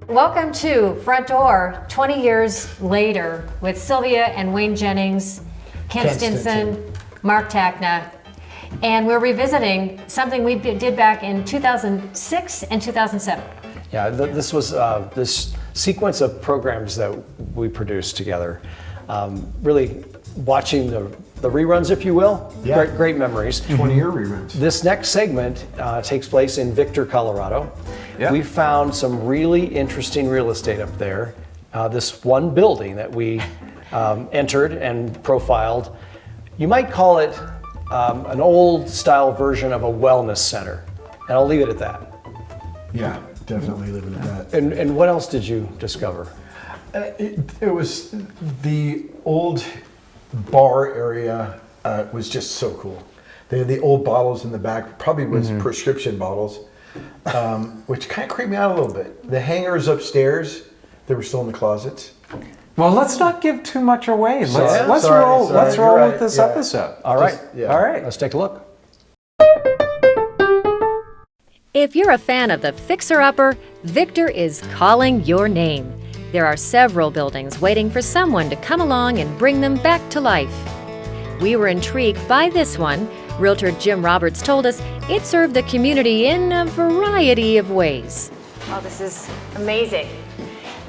Welcome to Front Door, 20 years later, with Sylvia and Wayne Jennings, Kent Stinson, Mark Tacna, and we're revisiting something we did back in 2006 and 2007. Yeah, this was this sequence of programs that we produced together. Really watching the reruns, if you will. Yeah. Great memories. 20-year reruns. This next segment takes place in Victor, Colorado. Yeah. We found some really interesting real estate up there. This one building that we entered and profiled, you might call it an old style version of a wellness center. And I'll leave it at that. Yeah, definitely living at that. And what else did you discover? It was the old bar area was just so cool. They had the old bottles in the back, probably was prescription bottles, which kind of creeped me out a little bit. The hangers upstairs, they were still in the closets. Well, let's not give too much away. Let's Sorry, roll you're with this right. episode. All right. Yeah. All right. Let's take a look. If you're a fan of the fixer-upper, Victor is calling your name. There are several buildings waiting for someone to come along and bring them back to life. We were intrigued by this one. Realtor Jim Roberts told us it served the community in a variety of ways. Oh, this is amazing.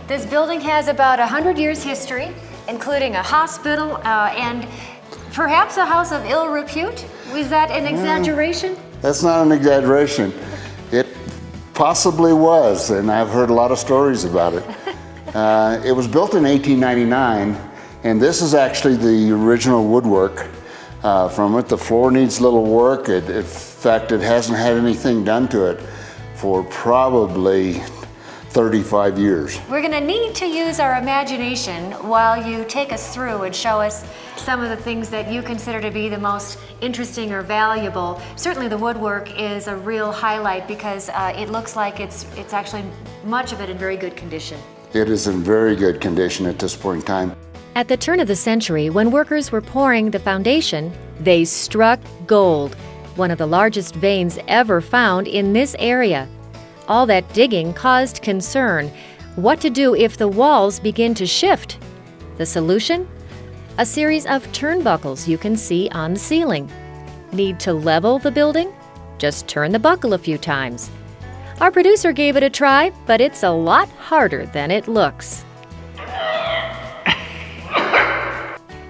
This building has about 100 years history, including a hospital and perhaps a house of ill repute. Was that an exaggeration? That's not an exaggeration. It possibly was, and I've heard a lot of stories about it. It was built in 1899, and this is actually the original woodwork from it. The floor needs little work. In fact, it hasn't had anything done to it for probably 35 years. We're going to need to use our imagination while you take us through and show us some of the things that you consider to be the most interesting or valuable. Certainly the woodwork is a real highlight because it looks like it's actually much of it in very good condition. It is in very good condition at this point in time. At the turn of the century, when workers were pouring the foundation, they struck gold, one of the largest veins ever found in this area. All that digging caused concern. What to do if the walls begin to shift? The solution? A series of turnbuckles you can see on the ceiling. Need to level the building? Just turn the buckle a few times. Our producer gave it a try, but it's a lot harder than it looks.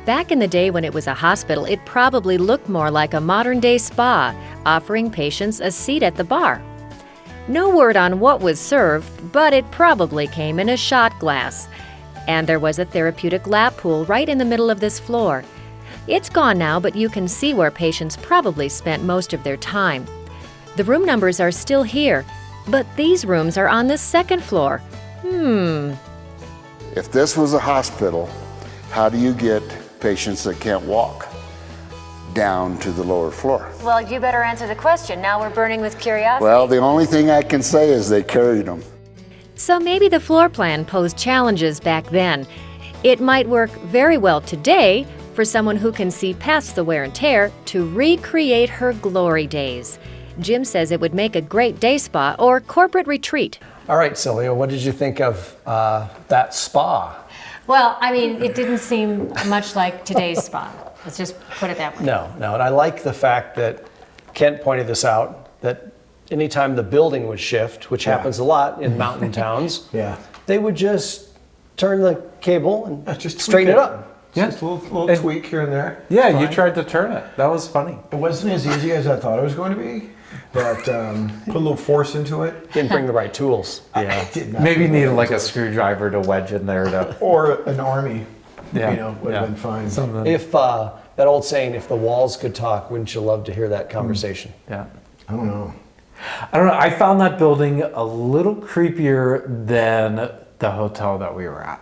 Back in the day when it was a hospital, it probably looked more like a modern-day spa, offering patients a seat at the bar. No word on what was served, but it probably came in a shot glass. And there was a therapeutic lap pool right in the middle of this floor. It's gone now, but you can see where patients probably spent most of their time. The room numbers are still here, but these rooms are on the second floor. If this was a hospital, how do you get patients that can't walk down to the lower floor? Well, you better answer the question. Now we're burning with curiosity. Well, the only thing I can say is they carried them. So maybe the floor plan posed challenges back then. It might work very well today for someone who can see past the wear and tear to recreate her glory days. Jim says it would make a great day spa or corporate retreat. All right, Sylvia, what did you think of that spa? Well, I mean, it didn't seem much like today's spa. Let's just put it that way. No, and I like the fact that Kent pointed this out, that anytime the building would shift, which happens a lot in mountain towns, they would just turn the cable and just straighten it up. Yeah. Just a little tweak here and there. Yeah, Fine. you tried to turn it. That was funny. It wasn't as easy as I thought it was going to be, but put a little force into it. Didn't bring the right tools. Yeah. Did not Maybe bring needed the like right a tools. screwdriver to wedge in there to. Or an army. Yeah. Would have been fine. Something. If that old saying, if the walls could talk, wouldn't you love to hear that conversation? Yeah. I don't know. I found that building a little creepier than the hotel that we were at.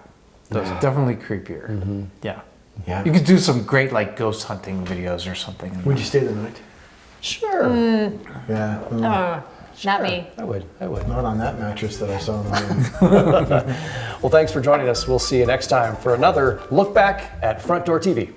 It was definitely creepier. Mm-hmm. Yeah. Yeah. You could do some great like ghost hunting videos or something. Would you stay the night? Sure. Yeah. Not me. I would. Not on that mattress that I saw in the room. Well, thanks for joining us. We'll see you next time for another look back at Front Door TV.